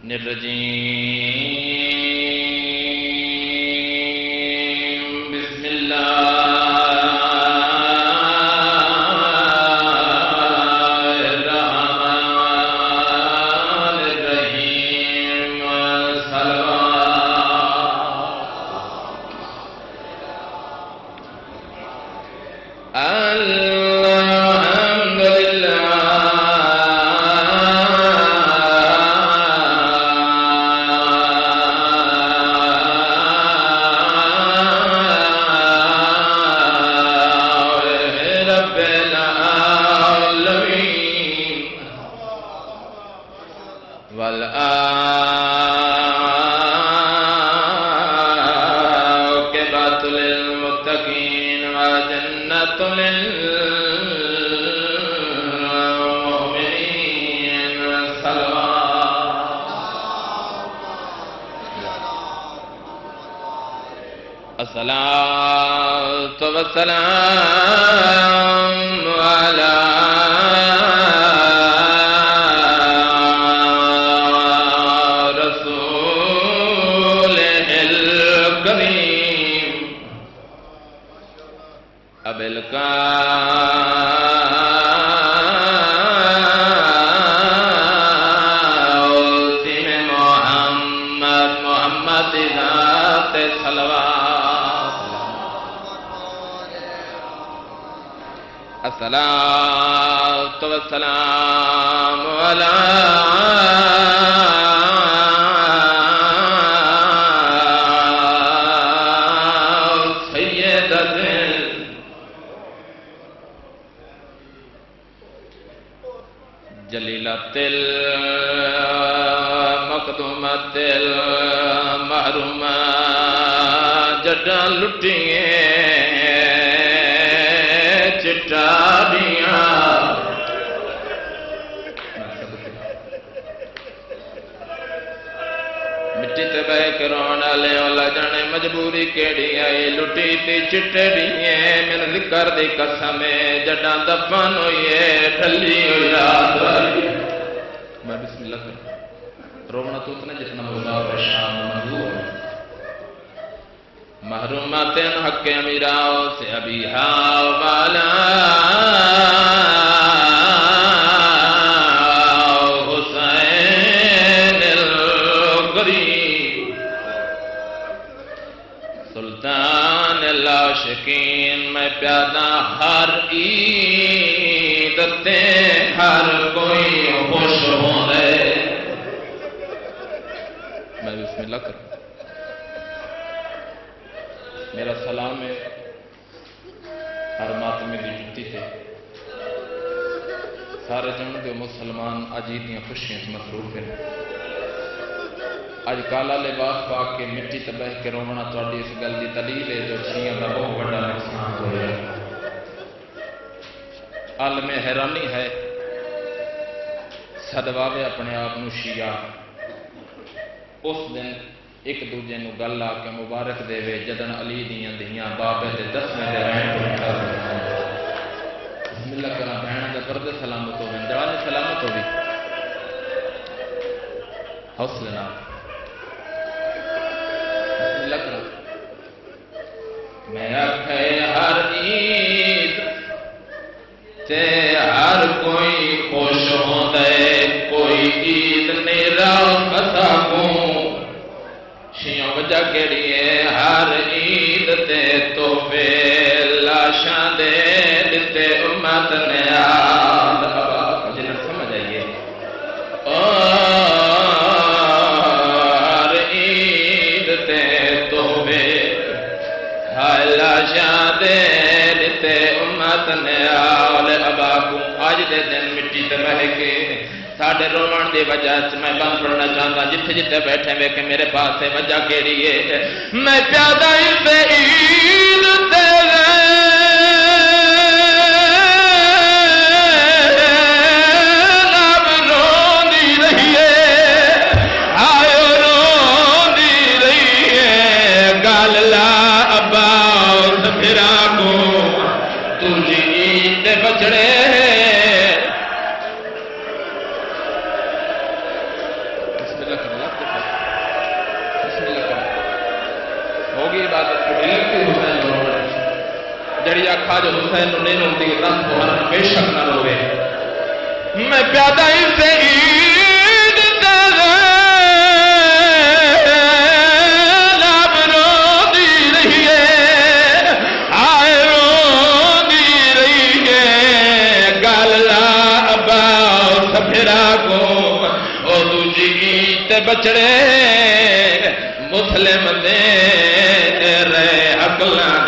الرجيم بسم الله الرحمن الرحيم الحمد لله رب العالمين والعاقبة للمتقين وجنة للمؤمنين الصلاة والسلام على رسوله الكريم أبي القاسم محمد ذات صلوات الصلاة والسلام على سيدة جليلة المقدومة المحرومة جڈا لٹیے چٹاریاں مٹی تے بہ کے رون والے والا جانے مجبوری کیڑی آئی لٹی تے چٹڑیے میرے ذکر دی قسم جڈا دفن ہوئیے ٹھلی ہوئی رات والی میں بسم اللہ کر رونا تو اتنا جتنا ہوگا پریشان محروم محرومات حق امیراؤ سے ابھی والا حسین الغریب سلطان العاشقین میں پیادا ہر عید تے ہر کوئی خوش ہو رہے میں بسم اللہ کروں میرا سلام ہے ہر ماتمے کی جتی تھے سارے جن دے مسلمان اجی دیاں خوشیاں مصروف ہیں اج کالا لباس پا کے مٹی تے بہ کے رونا تہاڈی اس گل دی دلیل ہے جو شیعہ دا بہت بڑا نقصان ہویا عالم حیرانی ہے سدواوے اپنے آپ نو شیعہ اس دن ایک دوجے نو گل آ کے مبارک دے وے جدن علی دیاں دیاں بابے دے 10ویں دے رہن کو نکال بسم اللہ کرا بہن دے پردے سلامت ہو گئے جوانے سلامت ہو گئی حوصلے نال بسم اللہ کرا میں آکھے ہر عید تے ہر کوئی خوش ہو دے کوئی عید نیرا فتا کو شیعوں وجہ کیڑی ہے ہر عید تے تحفے لاشاں دے دتے امت نے یاد مجھے نہ سمجھ آئیے ہر عید تے تحفے لاشاں دے دتے امت نے یاد ابا کو آج دے دن مٹی تے بہ کے ساڑھے روان دی وجہ سے میں بند پڑھنا چاہتا جتھے جتھے بیٹھے میں کہ میرے پاس سے وجہ کے لیے میں پیادہ اس عید تیرے ناب رون دی رہی ہے آئے رون دی رہی ہے گال لا ابا اس پھرا کو تجھی عید بچڑے آخا جو حسین نہیں روندی رس بہر بے شک نہ روے میں پیادہ ہی سے عید زینب روندی رہی ہے آئے روندی رہی ہے گالا عباس پھرا کو او دوجی تے بچڑے مسلم دے رہے عقلاں